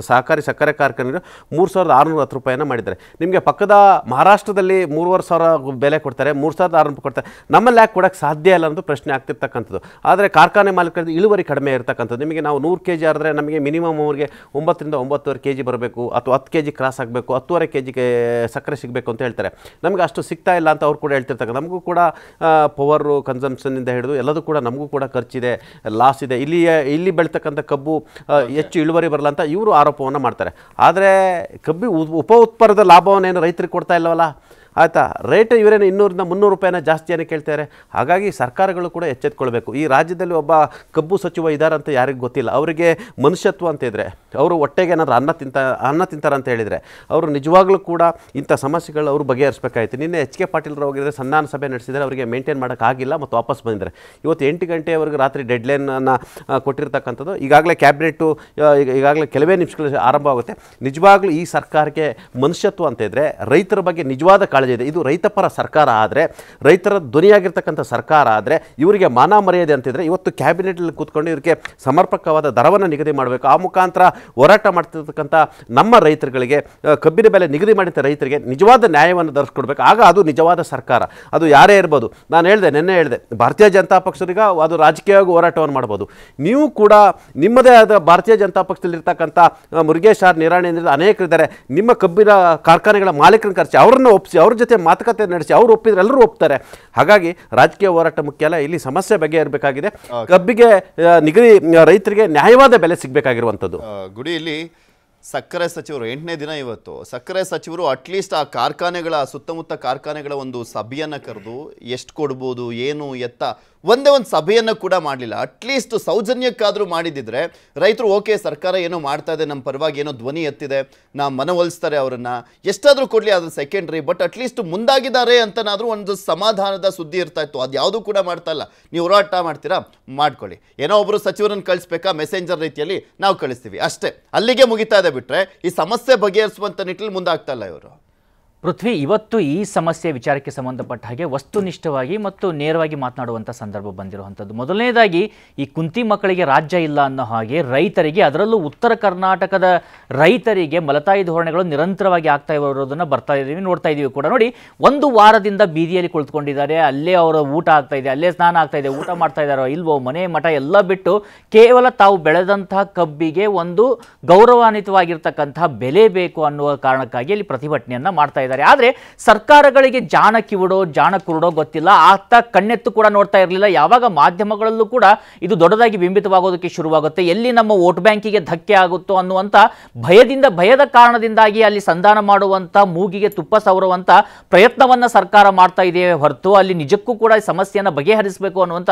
ಸಹಕಾರಿ ಸಕ್ಕರೆ ಕಾರ್ಖಾನೆಗಳು 3,610 ರೂಪಾಯಿನ ಮಾಡಿದ್ದಾರೆ. ನಿಮಗೆ ಪಕ್ಕದ ಮಹಾರಾಷ್ಟ್ರದಲ್ಲಿ 3,500 ಬೆಲೆ ಕೊಡ್ತಾರೆ, 3,600 ಕೊಡ್ತಾರೆ. ನಮ್ಮಲ್ಲಿ ಯಾಕೆ ಕೊಡೋಕ್ಕೆ ಸಾಧ್ಯ ಇಲ್ಲ ಅನ್ನೋದು ಪ್ರಶ್ನೆ ಆಗ್ತಿರ್ತಕ್ಕಂಥದ್ದು. ಆದರೆ ಕಾರ್ಖಾನೆ ಮಾಲೀಕರಿಗೆ ಇಳುವರಿ ಕಡಿಮೆ ಇರ್ತಕ್ಕಂಥದ್ದು. ನಿಮಗೆ ನಾವು 100 kg ಆದರೆ ನಮಗೆ ಮಿನಿಮಮ್ ಅವ್ರಿಗೆ 9ರಿಂದ 9.5 kg ಬರಬೇಕು, ಅಥವಾ 10 kg ಕ್ರಾಸ್ ಆಗಬೇಕು, 10.5 kg ಸಕ್ಕರೆ ಸಿಗಬೇಕು ಅಂತ ಹೇಳ್ತಾರೆ. ನಮಗೆ ಅಷ್ಟು ಸಿಗ್ತಾ ಇಲ್ಲ ಅಂತ ಅವ್ರು ಕೂಡ ಹೇಳ್ತಿರ್ತಕ್ಕಂಥ. ನಮಗೂ ಕೂಡ ಪವರು ಕನ್ಸಂಪ್ಷನ್ನಿಂದ ಹಿಡಿದು ಎಲ್ಲದೂ ಕೂಡ ನಮಗೂ ಕೂಡ ಖರ್ಚಿದೆ, ಲಾಸ್ ಇದೆ. ಇಲ್ಲಿ ಬೆಳೀತಕ್ಕಂಥ ಕಬ್ಬು ಹೆಚ್ಚು ಇಳುವರಿ ಬರಲ್ಲ ಅಂತ ಇವರು ಆರೋಪವನ್ನು ಮಾಡ್ತಾರೆ. ಆದರೆ ಕಬ್ಬಿ ಉಪ ಉತ್ಪನ್ನದ ಲಾಭವನ್ನೇನು ರೈತರಿಗೆ ಕೊಡ್ತಾ ಇಲ್ಲವಲ್ಲ, ಆಯಿತಾ? ರೇಟ್ ಇವರೇನು 200-300 ರೂಪಾಯಿನ ಜಾಸ್ತಿಯನ್ನು ಕೇಳ್ತಾರೆ. ಹಾಗಾಗಿ ಸರ್ಕಾರಗಳು ಕೂಡ ಎಚ್ಚೆತ್ಕೊಳ್ಬೇಕು. ಈ ರಾಜ್ಯದಲ್ಲಿ ಒಬ್ಬ ಕಬ್ಬು ಸಚಿವ ಇದ್ದಾರೆ ಅಂತ ಯಾರಿಗೂ ಗೊತ್ತಿಲ್ಲ. ಅವರಿಗೆ ಮನುಷ್ಯತ್ವ ಅಂತ ಇದ್ದರೆ, ಅವರು ಹೊಟ್ಟೆಗೆ ಏನಾದರೂ ಅನ್ನ ತಿಂತಾರೆ ಅಂತ ಹೇಳಿದರೆ ಅವರು ನಿಜವಾಗ್ಲೂ ಕೂಡ ಇಂಥ ಸಮಸ್ಯೆಗಳು ಅವರು ಬಗೆಹರಿಸಬೇಕಾಯಿತು. ನಿನ್ನೆ HK ಪಾಟೀಲ್ರು ಹೋಗಿದ್ರೆ ಸಂಧಾನ ಸಭೆ ನಡೆಸಿದರೆ ಅವರಿಗೆ ಮೇಂಟೈನ್ ಮಾಡೋಕ್ಕಾಗಿಲ್ಲ ಮತ್ತು ವಾಪಸ್ ಬಂದಿದ್ದಾರೆ. ಇವತ್ತು 8 ಗಂಟೆವರೆಗೆ ರಾತ್ರಿ ಡೆಡ್ಲೈನನ್ನು ಕೊಟ್ಟಿರ್ತಕ್ಕಂಥದ್ದು. ಈಗಾಗಲೇ ಕ್ಯಾಬಿನೆಟ್ಟು ಈಗಾಗಲೇ ಕೆಲವೇ ನಿಮಿಷಗಳು ಆರಂಭ ಆಗುತ್ತೆ. ನಿಜವಾಗ್ಲೂ ಈ ಸರ್ಕಾರಕ್ಕೆ ಮನುಷ್ಯತ್ವ ಅಂತ ಇದ್ದರೆ, ರೈತರ ಬಗ್ಗೆ ನಿಜವಾದ ಕಾಳಜಿ ಇದೆ, ಇದು ರೈತಪರ ಸರ್ಕಾರ ಆದರೆ, ರೈತರ ಧ್ವನಿಯಾಗಿರ್ತಕ್ಕಂಥ ಸರ್ಕಾರ ಆದರೆ, ಇವರಿಗೆ ಮಾನ ಮರ್ಯಾದೆ ಅಂತಿದ್ರೆ ಇವತ್ತು ಕ್ಯಾಬಿನೆಟಲ್ಲಿ ಕೂತ್ಕೊಂಡು ಇವರಿಗೆ ಸಮರ್ಪಕವಾದ ದರವನ್ನು ನಿಗದಿ ಮಾಡಬೇಕು. ಆ ಮುಖಾಂತರ ಹೋರಾಟ ಮಾಡ್ತಿರ್ತಕ್ಕಂಥ ನಮ್ಮ ರೈತರುಗಳಿಗೆ, ಕಬ್ಬಿನ ಬೆಲೆ ನಿಗದಿ ಮಾಡಿದ ರೈತರಿಗೆ ನಿಜವಾದ ನ್ಯಾಯವನ್ನು ದೊರಕಿಸ್ಕೊಡ್ಬೇಕು. ಆಗ ಅದು ನಿಜವಾದ ಸರ್ಕಾರ. ಅದು ಯಾರೇ ಇರ್ಬೋದು. ನಾನು ನಿನ್ನೆ ಹೇಳಿದೆ, ಭಾರತೀಯ ಜನತಾ ಪಕ್ಷರಿಗೆ ಅದು ರಾಜಕೀಯವಾಗಿ ಹೋರಾಟವನ್ನು ಮಾಡ್ಬೋದು. ನೀವು ಕೂಡ ನಿಮ್ಮದೇ ಆದ ಭಾರತೀಯ ಜನತಾ ಪಕ್ಷದಲ್ಲಿರ್ತಕ್ಕಂಥ ಮುರುಗೇಶ್ ಆರ್ ನಿರಾಣಿಯಿಂದ ಅನೇಕರಿದ್ದಾರೆ. ನಿಮ್ಮ ಕಬ್ಬಿನ ಕಾರ್ಖಾನೆಗಳ ಮಾಲೀಕರನ್ನು ಕರೆಸಿ ಅವರನ್ನು ಒಪ್ಪಿಸಿ, ಅವ್ರ ಜೊತೆ ಮಾತುಕತೆ ನಡೆಸಿ, ಅವ್ರು ಒಪ್ಪಿದ್ರೆ ಎಲ್ಲರೂ ಒಪ್ತಾರೆ. ಹಾಗಾಗಿ ರಾಜಕೀಯ ಹೋರಾಟ ಮುಖ್ಯ ಅಲ್ಲ, ಇಲ್ಲಿ ಸಮಸ್ಯೆ ಬಗೆಹರಬೇಕಾಗಿದೆ. ಕಬ್ಬಿಗೆ ನಿಗದಿ ರೈತರಿಗೆ ನ್ಯಾಯವಾದ ಬೆಲೆ ಸಿಗಬೇಕಾಗಿರುವಂಥದ್ದು. ಗುಡಿ, ಇಲ್ಲಿ ಸಕ್ಕರೆ ಸಚಿವರು 8ನೇ ದಿನ ಇವತ್ತು ಸಕ್ಕರೆ ಸಚಿವರು ಅಟ್ಲೀಸ್ಟ್ ಆ ಕಾರ್ಖಾನೆಗಳ ಸುತ್ತಮುತ್ತ ಕಾರ್ಖಾನೆಗಳ ಒಂದು ಸಭೆಯನ್ನು ಕರೆದು ಎಷ್ಟು ಕೊಡ್ಬೋದು ಏನು ಎತ್ತ ಒಂದೇ ಒಂದು ಸಭೆಯನ್ನು ಕೂಡ ಮಾಡಲಿಲ್ಲ. ಅಟ್ಲೀಸ್ಟ್ ಸೌಜನ್ಯಕ್ಕಾದರೂ ಮಾಡಿದ್ದಿದ್ರೆ ರೈತರು ಓಕೆ ಸರ್ಕಾರ ಏನೋ ಮಾಡ್ತಾ ಇದೆ, ನಮ್ಮ ಪರವಾಗಿ ಏನೋ ಧ್ವನಿ ಎತ್ತಿದೆ, ಮನವೊಲಿಸ್ತಾರೆ ಅವರನ್ನು, ಎಷ್ಟಾದರೂ ಕೊಡಲಿ, ಅದು ಸೆಕೆಂಡ್ರಿ. ಬಟ್ ಅಟ್ಲೀಸ್ಟ್ ಮುಂದಾಗಿದ್ದಾರೆ ಅಂತನಾದರೂ ಒಂದು ಸಮಾಧಾನದ ಸುದ್ದಿ ಇರ್ತಾ ಇತ್ತು. ಅದು ಯಾವುದೂ ಕೂಡ ಮಾಡ್ತಾ ಇಲ್ಲ. ನೀವು ಹೋರಾಟ ಮಾಡ್ತೀರಾ ಮಾಡ್ಕೊಳ್ಳಿ, ಏನೋ ಒಬ್ಬರು ಸಚಿವರನ್ನು ಕಳಿಸ್ಬೇಕಾ ಮೆಸೆಂಜರ್ ರೀತಿಯಲ್ಲಿ ನಾವು ಕಳಿಸ್ತೀವಿ ಅಷ್ಟೇ, ಅಲ್ಲಿಗೆ ಮುಗಿತಾ ಇದೆ ಬಿಟ್ರೆ ಈ ಸಮಸ್ಯೆ ಬಗೆಹರಿಸುವಂತ ನಿಟ್ಟಿನಲ್ಲಿ ಮುಂದಾಗ್ತಾ ಇಲ್ಲ ಇವರು. ಪೃಥ್ವಿ, ಇವತ್ತು ಈ ಸಮಸ್ಯೆ ವಿಚಾರಕ್ಕೆ ಸಂಬಂಧಪಟ್ಟ ಹಾಗೆ ವಸ್ತುನಿಷ್ಠವಾಗಿ ಮತ್ತು ನೇರವಾಗಿ ಮಾತನಾಡುವಂಥ ಸಂದರ್ಭ ಬಂದಿರುವಂಥದ್ದು. ಮೊದಲನೇದಾಗಿ ಈ ಕುಂತಿ ಮಕ್ಕಳಿಗೆ ರಾಜ್ಯ ಇಲ್ಲ ಅನ್ನೋ ಹಾಗೆ ರೈತರಿಗೆ, ಅದರಲ್ಲೂ ಉತ್ತರ ಕರ್ನಾಟಕದ ರೈತರಿಗೆ ಮಲತಾಯಿ ಧೋರಣೆಗಳು ನಿರಂತರವಾಗಿ ಆಗ್ತಾ ಇರೋದನ್ನು ಬರ್ತಾ ಇದ್ದೀವಿ, ನೋಡ್ತಾ ಇದ್ದೀವಿ ಕೂಡ. ನೋಡಿ, ಒಂದು ವಾರದಿಂದ ಬೀದಿಯಲ್ಲಿ ಕುಳಿತುಕೊಂಡಿದ್ದಾರೆ, ಅಲ್ಲೇ ಅವರ ಊಟ ಆಗ್ತಾ ಇದೆ, ಅಲ್ಲೇ ಸ್ನಾನ ಆಗ್ತಾ ಇದೆ, ಊಟ ಮಾಡ್ತಾ ಇದ್ದಾರೋ ಇಲ್ವೋ, ಮನೆ ಮಠ ಎಲ್ಲ ಬಿಟ್ಟು ಕೇವಲ ತಾವು ಬೆಳೆದಂತಹ ಕಬ್ಬಿಗೆ ಒಂದು ಗೌರವಾನ್ವಿತವಾಗಿರ್ತಕ್ಕಂತಹ ಬೆಲೆ ಬೇಕು ಅನ್ನುವ ಕಾರಣಕ್ಕಾಗಿ ಅಲ್ಲಿ ಪ್ರತಿಭಟನೆಯನ್ನ ಮಾಡ್ತಾ ಇದ್ದಾರೆ. ಆದ್ರೆ ಸರ್ಕಾರಗಳಿಗೆ ಜಾಣ ಕಿವುಡೋ ಜಾಣ ಕುರುಡೋ ಗೊತ್ತಿಲ್ಲ, ಆತ ಕಣ್ಣೆತ್ತು ಕೂಡ ನೋಡ್ತಾ ಇರಲಿಲ್ಲ. ಯಾವಾಗ ಮಾಧ್ಯಮಗಳಲ್ಲೂ ಕೂಡ ಇದು ದೊಡ್ಡದಾಗಿ ಬಿಂಬಿತವಾಗೋದಕ್ಕೆ ಶುರುವಾಗುತ್ತೆ, ಎಲ್ಲಿ ನಮ್ಮ ವೋಟ್ ಬ್ಯಾಂಕಿಗೆ ಧಕ್ಕೆ ಆಗುತ್ತೋ ಅನ್ನುವಂಥ ಭಯದ ಕಾರಣದಿಂದಾಗಿ ಅಲ್ಲಿ ಸಂಧಾನ ಮಾಡುವಂಥ, ಮೂಗಿಗೆ ತುಪ್ಪ ಸವರುವಂಥ ಪ್ರಯತ್ನವನ್ನ ಸರ್ಕಾರ ಮಾಡ್ತಾ ಇದೆಯೇ ಹೊರತು ಅಲ್ಲಿ ನಿಜಕ್ಕೂ ಕೂಡ ಸಮಸ್ಯೆಯನ್ನು ಬಗೆಹರಿಸಬೇಕು ಅನ್ನುವಂಥ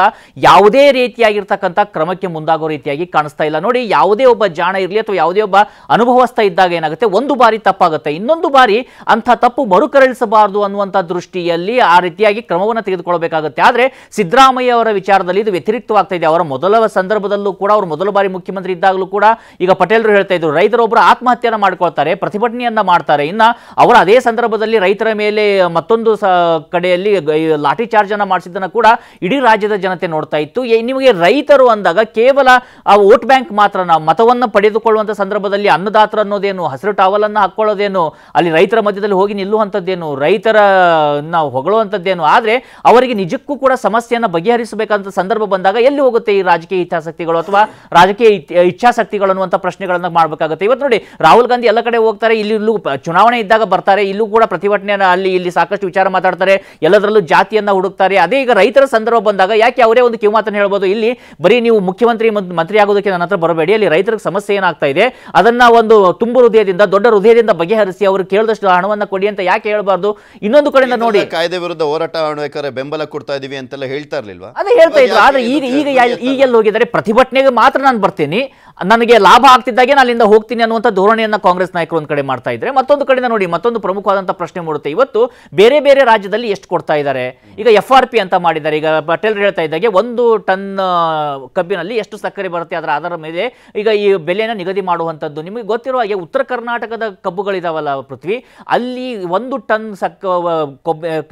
ಯಾವುದೇ ರೀತಿಯಾಗಿರ್ತಕ್ಕಂಥ ಕ್ರಮಕ್ಕೆ ಮುಂದಾಗೋ ರೀತಿಯಾಗಿ ಕಾಣಿಸ್ತಾ ಇಲ್ಲ. ನೋಡಿ, ಯಾವುದೇ ಒಬ್ಬ ಜಾಣ ಇರಲಿ ಅಥವಾ ಯಾವುದೇ ಒಬ್ಬ ಅನುಭವಸ್ಥ ಇದ್ದಾಗ ಏನಾಗುತ್ತೆ, ಒಂದು ಬಾರಿ ತಪ್ಪಾಗುತ್ತೆ, ಇನ್ನೊಂದು ಬಾರಿ ಅಂಥ ತಪ್ಪು ಮರುಕಳಿಸಬಾರದು ಅನ್ನುವಂಥ ದೃಷ್ಟಿಯಲ್ಲಿ ಆ ರೀತಿಯಾಗಿ ಕ್ರಮವನ್ನು ತೆಗೆದುಕೊಳ್ಳಬೇಕಾಗುತ್ತೆ. ಆದರೆ ಸಿದ್ದರಾಮಯ್ಯ ಅವರ ವಿಚಾರದಲ್ಲಿ ಇದು ವ್ಯತಿರಿಕ್ತವಾಗ್ತಾ ಇದೆ. ಅವರ ಮೊದಲ ಸಂದರ್ಭದಲ್ಲೂ ಕೂಡ, ಅವರು ಮೊದಲ ಬಾರಿ ಮುಖ್ಯಮಂತ್ರಿ ಇದ್ದಾಗಲೂ ಕೂಡ ಈಗ ಪಟೇಲ್ರು ಹೇಳ್ತಾ ಇದ್ರು, ರೈತರೊಬ್ಬರು ಆತ್ಮಹತ್ಯೆಯನ್ನು ಮಾಡ್ಕೊಳ್ತಾರೆ, ಪ್ರತಿಭಟನೆಯನ್ನ ಮಾಡ್ತಾರೆ. ಇನ್ನು ಅವರ ಅದೇ ಸಂದರ್ಭದಲ್ಲಿ ರೈತರ ಮೇಲೆ ಮತ್ತೊಂದು ಕಡೆಯಲ್ಲಿ ಲಾಠಿ ಚಾರ್ಜ್ ಅನ್ನ ಮಾಡಿಸಿದ್ದನ್ನು ಕೂಡ ಇಡೀ ರಾಜ್ಯದ ಜನತೆ ನೋಡ್ತಾ ಇತ್ತು. ನಿಮಗೆ ರೈತರು ಅಂದಾಗ ಕೇವಲ ಆ ವೋಟ್ ಬ್ಯಾಂಕ್ ಮಾತ್ರ, ಮತವನ್ನು ಪಡೆದುಕೊಳ್ಳುವಂಥ ಸಂದರ್ಭದಲ್ಲಿ ಅನ್ನದಾತರ ಅನ್ನೋದೇನು, ಹಸಿರು ಟಾವಲ್ ಅನ್ನ ಹಾಕೊಳ್ಳೋದೇನು, ಅಲ್ಲಿ ರೈತರ ಮಧ್ಯದಲ್ಲಿ ಹೋಗಿ ನಿಲ್ಲುವಂಥದ್ದೇನು, ರೈತರ ನಾವು ಹೊಗಳುವಂಥದ್ದೇನು. ಆದರೆ ಅವರಿಗೆ ನಿಜಕ್ಕೂ ಕೂಡ ಸಮಸ್ಯೆಯನ್ನು ಬಗೆಹರಿಸಬೇಕಂತ ಸಂದರ್ಭ ಬಂದಾಗ ಎಲ್ಲಿ ಹೋಗುತ್ತೆ ಈ ರಾಜಕೀಯ ಹಿತಾಸಕ್ತಿಗಳು ಅಥವಾ ರಾಜಕೀಯ ಇಚ್ಛಾಸಕ್ತಿಗಳು ಅನ್ನುವಂಥ ಪ್ರಶ್ನೆಗಳನ್ನ ಮಾಡಬೇಕಾಗುತ್ತೆ. ಇವತ್ತು ನೋಡಿ, ರಾಹುಲ್ ಗಾಂಧಿ ಎಲ್ಲ ಕಡೆ ಹೋಗ್ತಾರೆ, ಇಲ್ಲೂ ಚುನಾವಣೆ ಇದ್ದಾಗ ಬರ್ತಾರೆ, ಇಲ್ಲೂ ಕೂಡ ಪ್ರತಿಭಟನೆಯನ್ನು ಅಲ್ಲಿ ಇಲ್ಲಿ ಸಾಕಷ್ಟು ವಿಚಾರ ಮಾತಾಡ್ತಾರೆ, ಎಲ್ಲದರಲ್ಲೂ ಜಾತಿಯನ್ನ ಹುಡುಕ್ತಾರೆ. ಅದೇ ಈಗ ರೈತರ ಸಂದರ್ಭ ಬಂದಾಗ ಯಾಕೆ ಅವರೇ ಒಂದು ಕಿವಿಮಾತನ್ನು ಹೇಳ್ಬೋದು, ಇಲ್ಲಿ ಬರೀ ನೀವು ಮಂತ್ರಿ ಆಗೋದಕ್ಕೆ ನನ್ನ ಹತ್ರ ಬರಬೇಡಿ, ಅಲ್ಲಿ ರೈತರಿಗೆ ಸಮಸ್ಯೆ ಏನಾಗ್ತಾ ಇದೆ ಅದನ್ನ ಒಂದು ತುಂಬು ಹೃದಯದಿಂದ, ದೊಡ್ಡ ಹೃದಯದಿಂದ ಬಗೆಹರಿಸಿ ಅವರು ಕೇಳಿದಷ್ಟು ಹಣವನ್ನು ಕೊಡಿ ಅಂತ ಯಾಕೆ ಹೇಳ್ಬಾರ್ದು. ಇನ್ನೊಂದು ಕಡೆಯಿಂದ ನೋಡಿ, ಕಾಯ್ದೆ ವಿರುದ್ಧ ಹೋರಾಟ ಮಾಡ್ಬೇಕಾದ್ರೆ ಬೆಂಬಲ ಕೊಡ್ತಾ ಇದೀವಿ ಅಂತೆಲ್ಲ ಹೇಳ್ತಾ ಇರ್ಲಿಲ್ವಾ? ಅದೇ ಹೇಳ್ತಾ ಇದ್ರು. ಆದ್ರೆ ಈಗೆಲ್ಲ ಹೋಗಿದ್ದಾರೆ, ಪ್ರತಿಭಟನೆಗೆ ಮಾತ್ರ ನಾನು ಬರ್ತೀನಿ, ನನಗೆ ಲಾಭ ಆಗ್ತಿದ್ದಾಗೆ ನಾನು ಅಲ್ಲಿಂದ ಹೋಗ್ತೀನಿ ಅನ್ನುವಂಥ ಧೋರಣೆಯನ್ನ ಕಾಂಗ್ರೆಸ್ ನಾಯಕರು ಒಂದು ಕಡೆ ಮಾಡ್ತಾ ಇದ್ರೆ, ಮತ್ತೊಂದು ಕಡೆಯಿಂದ ನೋಡಿ, ಮತ್ತೊಂದು ಪ್ರಮುಖವಾದಂತಹ ಪ್ರಶ್ನೆ ಮೂಡುತ್ತೆ. ಇವತ್ತು ಬೇರೆ ಬೇರೆ ರಾಜ್ಯದಲ್ಲಿ ಎಷ್ಟು ಕೊಡ್ತಾ ಇದ್ದಾರೆ, ಈಗ FRP ಅಂತ ಮಾಡಿದ್ದಾರೆ. ಈಗ ಪಟೇಲ್ ಹೇಳ್ತಾ ಇದ್ದಾಗೆ 1 ಟನ್ ಕಬ್ಬಿನಲ್ಲಿ ಎಷ್ಟು ಸಕ್ಕರೆ ಬರುತ್ತೆ ಅದರ ಮೇಲೆ ಈಗ ಈ ಬೆಲೆಯನ್ನು ನಿಗದಿ ಮಾಡುವಂಥದ್ದು. ನಿಮಗೆ ಗೊತ್ತಿರುವ ಹಾಗೆ ಉತ್ತರ ಕರ್ನಾಟಕದ ಕಬ್ಬುಗಳಿದಾವಲ್ಲ ಪೃಥ್ವಿ, ಅಲ್ಲಿ 1 ಟನ್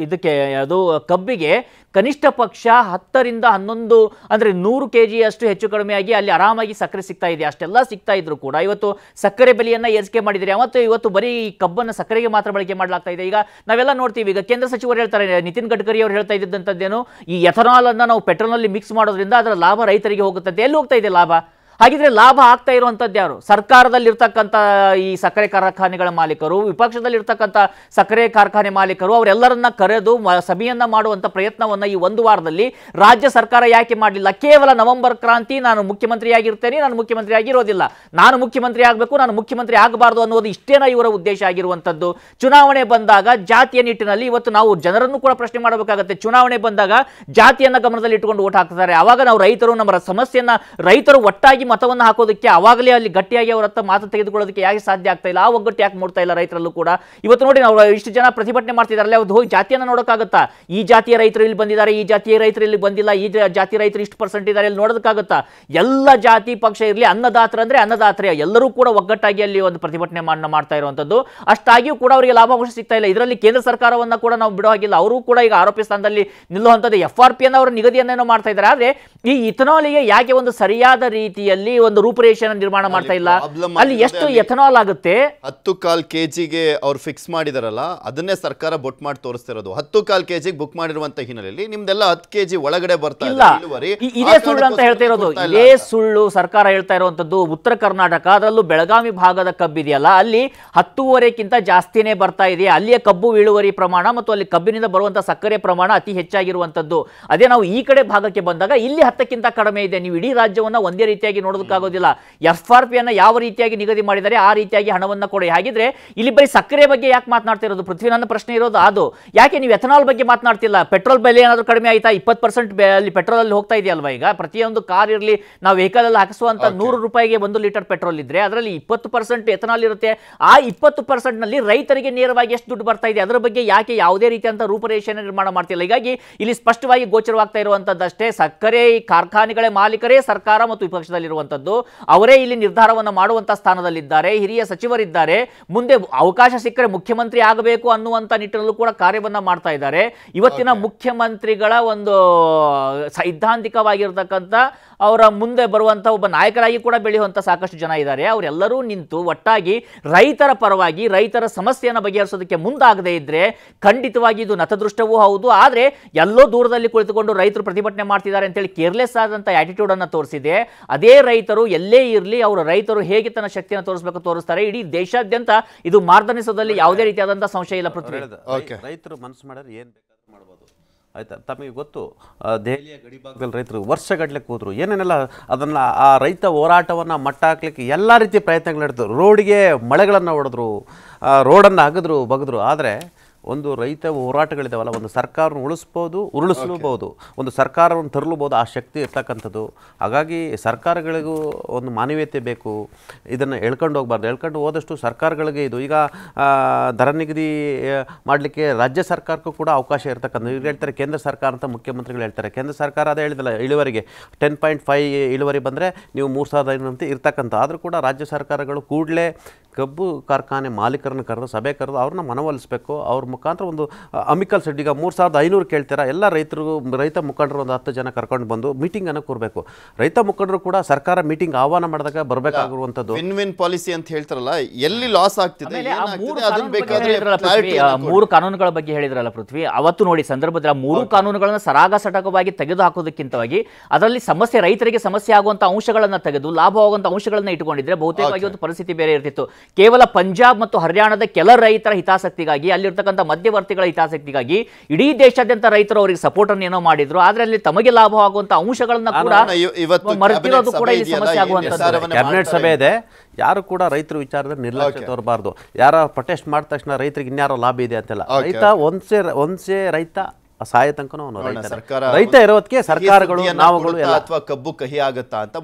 ಇದಕ್ಕೆ ಅದು ಕಬ್ಬಿಗೆ ಕನಿಷ್ಠ ಪಕ್ಷ 10 ರಿಂದ 11 ಅಂದ್ರೆ 100 kg ಅಷ್ಟು ಹೆಚ್ಚು ಕಡಿಮೆಯಾಗಿ ಅಲ್ಲಿ ಆರಾಮಾಗಿ ಸಕ್ಕರೆ ಸಿಗ್ತಾ ಇದೆ. ಅಷ್ಟೆಲ್ಲ ಸಿಗ್ತಾ ಇದ್ರು ಕೂಡ ಇವತ್ತು ಸಕ್ಕರೆ ಬೆಲೆಯನ್ನ ಏರಿಕೆ ಮಾಡಿದರೆ, ಮತ್ತು ಇವತ್ತು ಬರೀ ಕಬ್ಬನ್ನು ಸಕ್ಕರೆಗೆ ಮಾತ್ರ ಬಳಕೆ ಮಾಡಲಾಗ್ತಾ ಇದೆ. ಈಗ ನಾವೆಲ್ಲ ನೋಡ್ತೀವಿ, ಈಗ ಕೇಂದ್ರ ಸಚಿವರು ಹೇಳ್ತಾರೆ, ನಿತಿನ್ ಗಡ್ಕರಿ ಅವರು ಹೇಳ್ತಾ ಇದ್ದಂಥದ್ದೇನು, ಈ ಎಥನಾಲ್ ಅನ್ನ ನಾವು ಪೆಟ್ರೋಲ್ನಲ್ಲಿ ಮಿಕ್ಸ್ ಮಾಡೋದ್ರಿಂದ ಅದರ ಲಾಭ ರೈತರಿಗೆ ಹೋಗುತ್ತೆ. ಎಲ್ಲಿ ಹೋಗ್ತಾ ಇದೆ ಲಾಭ? ಹಾಗಿದ್ರೆ ಲಾಭ ಆಗ್ತಾ ಇರುವಂಥದ್ದು ಯಾರು? ಸರ್ಕಾರದಲ್ಲಿರ್ತಕ್ಕಂಥ ಈ ಸಕ್ಕರೆ ಕಾರ್ಖಾನೆಗಳ ಮಾಲೀಕರು, ವಿಪಕ್ಷದಲ್ಲಿರ್ತಕ್ಕಂಥ ಸಕ್ಕರೆ ಕಾರ್ಖಾನೆ ಮಾಲೀಕರು, ಅವರೆಲ್ಲರನ್ನ ಕರೆದು ಸಭೆಯನ್ನ ಮಾಡುವಂಥ ಪ್ರಯತ್ನವನ್ನ ಈ ಒಂದು ವಾರದಲ್ಲಿ ರಾಜ್ಯ ಸರ್ಕಾರ ಯಾಕೆ ಮಾಡಲಿಲ್ಲ? ಕೇವಲ ನವೆಂಬರ್ ಕ್ರಾಂತಿ, ನಾನು ಮುಖ್ಯಮಂತ್ರಿಯಾಗಿರ್ತೇನೆ, ನಾನು ಮುಖ್ಯಮಂತ್ರಿ ಆಗಿರೋದಿಲ್ಲ, ನಾನು ಮುಖ್ಯಮಂತ್ರಿ ಆಗಬೇಕು, ನಾನು ಮುಖ್ಯಮಂತ್ರಿ ಆಗಬಾರ್ದು ಅನ್ನೋದು ಇಷ್ಟೇನ ಇವರ ಉದ್ದೇಶ ಆಗಿರುವಂಥದ್ದು. ಚುನಾವಣೆ ಬಂದಾಗ ಜಾತಿಯ ನಿಟ್ಟಿನಲ್ಲಿ ಇವತ್ತು ನಾವು ಜನರನ್ನು ಕೂಡ ಪ್ರಶ್ನೆ ಮಾಡಬೇಕಾಗುತ್ತೆ. ಚುನಾವಣೆ ಬಂದಾಗ ಜಾತಿಯನ್ನ ಗಮನದಲ್ಲಿ ಇಟ್ಟುಕೊಂಡು ಓಟ್ ಹಾಕ್ತಾರೆ. ಆವಾಗ ನಾವು ರೈತರು ನಮ್ಮ ಸಮಸ್ಯೆಯನ್ನ, ರೈತರು ಒಟ್ಟಾಗಿ ಮತವನ್ನು ಹಾಕೋದಕ್ಕೆ ಅವಾಗಲೇ ಅಲ್ಲಿ ಗಟ್ಟಿಯಾಗಿ ಅವರ ಹತ್ರ ಮಾತು ತೆಗೆದುಕೊಳ್ಳೋದಕ್ಕೆ ಯಾಕೆ ಸಾಧ್ಯ ಆಗ್ತಾ ಇಲ್ಲ? ಆ ಒಗ್ಗಟ್ಟು ಯಾಕೆ ಮೂಡ್ತಾ ಇಲ್ಲ ರೈತರಲ್ಲೂ ಕೂಡ? ಇವತ್ತು ನೋಡಿ, ನಾವು ಇಷ್ಟು ಜನ ಪ್ರತಿಭಟನೆ ಮಾಡ್ತಿದಾರಲ್ಲ, ಅವ್ರು ಹೋಗಿ ಜಾತಿಯನ್ನು ನೋಡೋಕ್ಕಾಗತ್ತಾ? ಈ ಜಾತಿಯ ರೈತರು ಇಲ್ಲಿ ಬಂದಿದ್ದಾರೆ, ಈ ಜಾತಿಯ ರೈತರು ಇಲ್ಲಿ ಬಂದಿಲ್ಲ, ಈ ಜಾತಿ ರೈತರು ಇಷ್ಟು % ಇದ್ದಾರೆ, ಇಲ್ಲಿ ನೋಡೋದಕ್ಕಾಗತ್ತಾ? ಎಲ್ಲ ಜಾತಿ ಪಕ್ಷ ಇರಲಿ, ಅನ್ನದಾತರ ಅಂದ್ರೆ ಅನ್ನದಾತರೇ, ಎಲ್ಲರೂ ಕೂಡ ಒಗ್ಗಟ್ಟಾಗಿ ಅಲ್ಲಿ ಒಂದು ಪ್ರತಿಭಟನೆ ಮಾಡ್ತಾ ಇರುವಂತದ್ದು. ಅಷ್ಟಾಗಿಯೂ ಕೂಡ ಅವರಿಗೆ ಲಾಭಾಂಶ ಸಿಗ್ತಾ ಇಲ್ಲ. ಇದರಲ್ಲಿ ಕೇಂದ್ರ ಸರ್ಕಾರವನ್ನ ಕೂಡ ನಾವು ಬಿಡೋ ಹಾಗಿಲ್ಲ, ಅವರು ಕೂಡ ಈಗ ಆರೋಪಿ ಸ್ಥಾನದಲ್ಲಿ ನಿಲ್ಲುವಂಥದ್ದು. FRP ಅನ್ನು ಅವರು ನಿಗದಿಯನ್ನೇನೋ ಮಾಡ್ತಾ ಇದ್ದಾರೆ. ಆದ್ರೆ ಈ ಇಥನಾಲಿಗೆ ಯಾಕೆ ಒಂದು ಸರಿಯಾದ ರೀತಿಯಲ್ಲಿ ಒಂದು ರೂಪುರೇಷೆಯನ್ನು ನಿರ್ಮಾಣ ಮಾಡ್ತಾ ಇಲ್ಲ? ಅಲ್ಲಿ ಎಷ್ಟು ಎಥನಾಲ್ ಆಗುತ್ತೆ? 10.25 kg ಅವ್ರು ಫಿಕ್ಸ್ ಮಾಡಿದಾರಲ್ಲ, ಅದನ್ನೇ ಸರ್ಕಾರ ಬೊಟ್ ಮಾಡಿ ತೋರಿಸ್ತಿರೋದು. 10.25 kg ಬುಕ್ ಮಾಡಿರುವಂತ ಹಿನ್ನೆಲೆಯಲ್ಲಿ ನಿಮ್ದೆಲ್ಲ 10 kg ಒಳಗಡೆ ಬರ್ತಾ ಇಲ್ಲ. ಇದೇ ಸುಳ್ಳು ಅಂತ ಹೇಳ್ತಾ ಇರೋದು, ಇದೇ ಸುಳ್ಳು ಸರ್ಕಾರ ಹೇಳ್ತಾ ಇರುವಂತದ್ದು. ಉತ್ತರ ಕರ್ನಾಟಕ, ಅದರಲ್ಲೂ ಬೆಳಗಾವಿ ಭಾಗದ ಕಬ್ಬಿದೆಯಲ್ಲ, ಅಲ್ಲಿ 10.5ಕ್ಕಿಂತ ಜಾಸ್ತಿನೇ ಬರ್ತಾ ಇದೆ. ಅಲ್ಲಿಯ ಕಬ್ಬು ಇಳುವರಿ ಪ್ರಮಾಣ ಮತ್ತು ಅಲ್ಲಿ ಕಬ್ಬಿನಿಂದ ಬರುವಂತಹ ಸಕ್ಕರೆ ಪ್ರಮಾಣ ಅತಿ ಹೆಚ್ಚಾಗಿರುವಂತದ್ದು. ಅದೇ ನಾವು ಈ ಕಡೆ ಭಾಗಕ್ಕೆ ಬಂದಾಗ ಇಲ್ಲಿ 10ಕ್ಕಿಂತ ಕಡಿಮೆ ಇದೆ. ನೀವು ಇಡೀ ರಾಜ್ಯವನ್ನ ಒಂದೇ ರೀತಿಯಾಗಿ ನೋಡೋದಕ್ಕಾಗೋದಿಲ್ಲ. FRP ಅನ್ನ ಯಾವ ರೀತಿಯಾಗಿ ನಿಗದಿ ಮಾಡಿದರೆ ಆ ರೀತಿಯಾಗಿ ಹಣವನ್ನ ಕೊಡಿ. ಹಾಗಿದ್ರೆ ಇಲ್ಲಿ ಬರೀ ಸಕ್ಕರೆ ಬಗ್ಗೆ ಯಾಕೆ ಮಾತನಾಡ್ತಾ ಇರೋದು ಪೃಥ್ವಿ? ನನ್ನ ಪ್ರಶ್ನೆ ಇರೋದು ಅದು. ಯಾಕೆ ನೀವು ಎಥನಾಲ್ ಬಗ್ಗೆ ಮಾತನಾಡ್ತಿಲ್ಲ? ಪೆಟ್ರೋಲ್ ಬೆಲೆ ಏನಾದರೂ ಕಡಿಮೆ ಆಯ್ತಾ? 20% ಅಲ್ಲಿ ಪೆಟ್ರೋಲ್ ಅಲ್ಲಿ ಹೋಗ್ತಾ ಇದೆಯಲ್ವಾ ಈಗ? ಪ್ರತಿಯೊಂದು ಕಾರ್ ಇರಲಿ, ನಾವು ವೆಹಿಕಲ್ ಅಲ್ಲಿ ಹಾಕಿಸುವಂತ 100 ರೂಪಾಯಿಗೆ 1 ಲೀಟರ್ ಪೆಟ್ರೋಲ್ ಇದ್ರೆ ಅದರಲ್ಲಿ 20% ಎಥನಾಲ್ ಇರುತ್ತೆ. ಆ 20% ನಲ್ಲಿ ರೈತರಿಗೆ ನೇರವಾಗಿ ಎಷ್ಟು ದುಡ್ಡು ಬರ್ತಾ ಇದೆ, ಅದರ ಬಗ್ಗೆ ಯಾಕೆ ಯಾವುದೇ ರೀತಿಯಂತ ರೂಪರೇಷೆಯನ್ನು ನಿರ್ಮಾಣ ಮಾಡ್ತಿಲ್ಲ? ಹೀಗಾಗಿ ಇಲ್ಲಿ ಸ್ಪಷ್ಟವಾಗಿ ಗೋಚರವಾಗ್ತಾ ಇರುವಂತದ್ದಷ್ಟೇ, ಸಕ್ಕರೆ ಕಾರ್ಖಾನೆಗಳ ಮಾಲೀಕರೇ ಸರ್ಕಾರ ಮತ್ತು ವಿಪಕ್ಷದಲ್ಲಿರುವ ಮಾಡಿರುವಂತದ್ದು. ಅವರೇ ಇಲ್ಲಿ ನಿರ್ಧಾರವನ್ನು ಮಾಡುವಂತ ಸ್ಥಾನದಲ್ಲಿದ್ದಾರೆ, ಹಿರಿಯ ಸಚಿವರಿದ್ದಾರೆ, ಮುಂದೆ ಅವಕಾಶ ಸಿಕ್ಕರೆ ಮುಖ್ಯಮಂತ್ರಿ ಆಗಬೇಕು ಅನ್ನುವಂತ ನಿಟ್ಟಿನಲ್ಲೂ ಕೂಡ ಕಾರ್ಯವನ್ನ ಮಾಡ್ತಾ ಇದ್ದಾರೆ. ಇವತ್ತಿನ ಮುಖ್ಯಮಂತ್ರಿಗಳ ಒಂದು ಸೈದ್ಧಾಂತಿಕವಾಗಿರ್ತಕ್ಕಂಥ ಅವರ ಮುಂದೆ ಬರುವಂತ ಒಬ್ಬ ನಾಯಕರಾಗಿ ಕೂಡ ಬೆಳೆಯುವಂತ ಸಾಕಷ್ಟು ಜನ ಇದ್ದಾರೆ. ಅವರೆಲ್ಲರೂ ನಿಂತು ಒಟ್ಟಾಗಿ ರೈತರ ಪರವಾಗಿ ರೈತರ ಸಮಸ್ಯೆಯನ್ನು ಬಗೆಹರಿಸೋದಕ್ಕೆ ಮುಂದಾಗದೇ ಇದ್ರೆ ಖಂಡಿತವಾಗಿ ಇದು ನತದೃಷ್ಟವೂ ಹೌದು. ಆದ್ರೆ ಎಲ್ಲೋ ದೂರದಲ್ಲಿ ಕುಳಿತುಕೊಂಡು ರೈತರು ಪ್ರತಿಭಟನೆ ಮಾಡ್ತಿದ್ದಾರೆ ಅಂತೇಳಿ ಕೇರ್ಲೆಸ್ ಆದಂತ ಆಟಿಟ್ಯೂಡ್ ಅನ್ನ ತೋರಿಸಿದೆ. ಅದೇ ರೈತರು ಎಲ್ಲೇ ಇರಲಿ ಅವರ ರೈತರು ಹೇಗೆ ತನ್ನ ಶಕ್ತಿಯನ್ನು ತೋರಿಸಬೇಕು ತೋರಿಸ್ತಾರೆ. ಇಡೀ ದೇಶಾದ್ಯಂತ ಇದು ಮಾರ್ದನಿಸೋದಲ್ಲಿ ಯಾವುದೇ ರೀತಿಯಾದಂತಹ ಸಂಶಯ ಇಲ್ಲ. ಪೃಥ್ವಿ, ರೈತರು ಮನಸ್ಸು ಮಾಡಿದ್ರೆ ಏನ್ ಬೇಕಾದ್ರೂ ಮಾಡ್ಬೋದು. ಆಯ್ತಾ, ತಮಗೆ ಗೊತ್ತು, ದೆಹಲಿಯ ಗಡಿಭಾಗದಲ್ಲಿ ರೈತರು ವರ್ಷಗಟ್ಟಲೆ ಕೂತರು, ಏನೇನೆಲ್ಲ ಅದನ್ನು ಆ ರೈತ ಹೋರಾಟವನ್ನು ಮಟ್ಟ ಹಾಕ್ಲಿಕ್ಕೆ ಎಲ್ಲ ರೀತಿಯ ಪ್ರಯತ್ನಗಳು ನಡೆದ್ರು. ರೋಡಿಗೆ ಮಳೆಗಳನ್ನು ಹೊಡೆದ್ರು, ರೋಡನ್ನು ಅಗದ್ರು ಬಗದ್ರು. ಆದರೆ ಒಂದು ರೈತ ಹೋರಾಟಗಳಿದಾವಲ್ಲ, ಒಂದು ಸರ್ಕಾರವನ್ನು ಉಳಿಸ್ಬೋದು, ಉರುಳಿಸಲೂಬಹುದು, ಒಂದು ಸರ್ಕಾರವನ್ನು ತರಲೂಬಹುದು, ಆ ಶಕ್ತಿ ಇರ್ತಕ್ಕಂಥದ್ದು. ಹಾಗಾಗಿ ಸರ್ಕಾರಗಳಿಗೂ ಒಂದು ಮಾನವೀಯತೆ ಬೇಕು. ಇದನ್ನು ಎಳ್ಕೊಂಡು ಹೋಗ್ಬಾರ್ದು. ಎಳ್ಕೊಂಡು ಹೋದಷ್ಟು ಸರ್ಕಾರಗಳಿಗೆ ಇದು ಈಗ ದರ ನಿಗದಿ ಮಾಡಲಿಕ್ಕೆ ರಾಜ್ಯ ಸರ್ಕಾರಕ್ಕೂ ಕೂಡ ಅವಕಾಶ ಇರ್ತಕ್ಕಂಥದ್ದು. ಈಗ ಹೇಳ್ತಾರೆ ಕೇಂದ್ರ ಸರ್ಕಾರ ಅಂತ ಮುಖ್ಯಮಂತ್ರಿಗಳು ಹೇಳ್ತಾರೆ. ಕೇಂದ್ರ ಸರ್ಕಾರ ಅದೇ ಹೇಳಿದಲ್ಲ, ಇಳುವರಿಗೆ 10.5 ಇಳುವರಿ ಬಂದರೆ ನೀವು 3,500 ಅಂತ ಇರ್ತಕ್ಕಂಥ. ಆದರೂ ಕೂಡ ರಾಜ್ಯ ಸರ್ಕಾರಗಳು ಕೂಡಲೇ ಕಬ್ಬು ಕಾರ್ಖಾನೆ ಮಾಲೀಕರನ್ನು ಕರೆದು ಸಭೆ ಕರೆದು ಅವ್ರನ್ನ ಮನವೊಲಿಸಬೇಕು. ಅವ್ರ ಮುಖಾಂತರ ಒಂದು ಅಮಿಕಲ್ ಸೆಟ್, ಈಗ 3,500 ಕೇಳ್ತೀರಾ, ಎಲ್ಲ ರೈತ ಮುಖಂಡರು ಒಂದು 10 ಜನ ಕರ್ಕೊಂಡು ಬಂದು ಮೀಟಿಂಗನ್ನು ಕೂರಬೇಕು. ರೈತ ಮುಖಂಡರು ಕೂಡ ಸರ್ಕಾರ ಮೀಟಿಂಗ್ ಆಹ್ವಾನ ಮಾಡಿದಾಗ ಬರಬೇಕಾಗಿರುವಂಥದ್ದು. ವಿನ್ ವಿನ್ ಪಾಲಿಸಿ ಅಂತ ಹೇಳ್ತಾರಲ್ಲ, ಎಲ್ಲಿ ಲಾಸ್ ಆಗ್ತಿದೆ, ಮೂರು ಕಾನೂನುಗಳ ಬಗ್ಗೆ ಹೇಳಿದ್ರಲ್ಲ ಪೃಥ್ವಿ, ಅವತ್ತು ನೋಡಿ ಸಂದರ್ಭದಲ್ಲಿ ಆ 3 ಕಾನೂನುಗಳನ್ನು ಸರಾಗಸಟಕವಾಗಿ ತೆಗೆದು ಹಾಕೋದಕ್ಕಿಂತವಾಗಿ ಅದರಲ್ಲಿ ರೈತರಿಗೆ ಸಮಸ್ಯೆ ಆಗುವಂತ ಅಂಶಗಳನ್ನ ತೆಗೆದು ಲಾಭವಾಗುವಂತ ಅಂಶಗಳನ್ನ ಇಟ್ಟುಕೊಂಡಿದ್ರೆ ಬಹುತೇಕವಾಗಿ ಒಂದು ಪರಿಸ್ಥಿತಿ ಬೇರೆ ಇರ್ತಿತ್ತು. ಕೇವಲ ಪಂಜಾಬ್ ಮತ್ತು ಹರಿಯಾಣದ ಕೆಲ ರೈತರ ಹಿತಾಸಕ್ತಿಗಾಗಿ, ಅಲ್ಲಿರ್ತಕ್ಕಂಥ ಮಧ್ಯವರ್ತಿಗಳ ಹಿತಾಸಕ್ತಿಗಾಗಿ ಇಡೀ ದೇಶಾದ್ಯಂತ ರೈತರು ಅವರಿಗೆ ಸಪೋರ್ಟ್ ಅನ್ನು ಏನೋ ಮಾಡಿದ್ರು. ಆದ್ರೆ ಅಲ್ಲಿ ತಮಗೆ ಲಾಭವಾಗುವಂತ ಅಂಶಗಳನ್ನ ಕೂಡ ಮರೆತಿರೋದು ಕೂಡ ಇಲ್ಲಿ ಸಮಸ್ಯೆ ಆಗುವಂತದ್ದು. ಕ್ಯಾಬಿನೆಟ್ ಸಭೆ ಇದೆ, ಯಾರು ಕೂಡ ರೈತರ ವಿಚಾರದಲ್ಲಿ ನಿರ್ಲಕ್ಷ್ಯ ತೋರಬಾರ್ದು. ಯಾರ ಪ್ರೊಟೆಸ್ಟ್ ಮಾಡಿದ ತಕ್ಷಣ ರೈತರಿಗೆ ಇನ್ಯಾರೋ ಲಾಭ ಇದೆ ಅಂತೆಲ್ಲ. ರೈತ ಒಂದ್ಸೆ ರೈತ ಸಾಯ ತನಕ ರೈತ ಇರೋದಕ್ಕೆ ಸರ್ಕಾರಗಳು ನಾವುಗಳು ಅಥವಾ ಕಬ್ಬು ಕಹಿ ಆಗತ್ತಾ ಅಂತ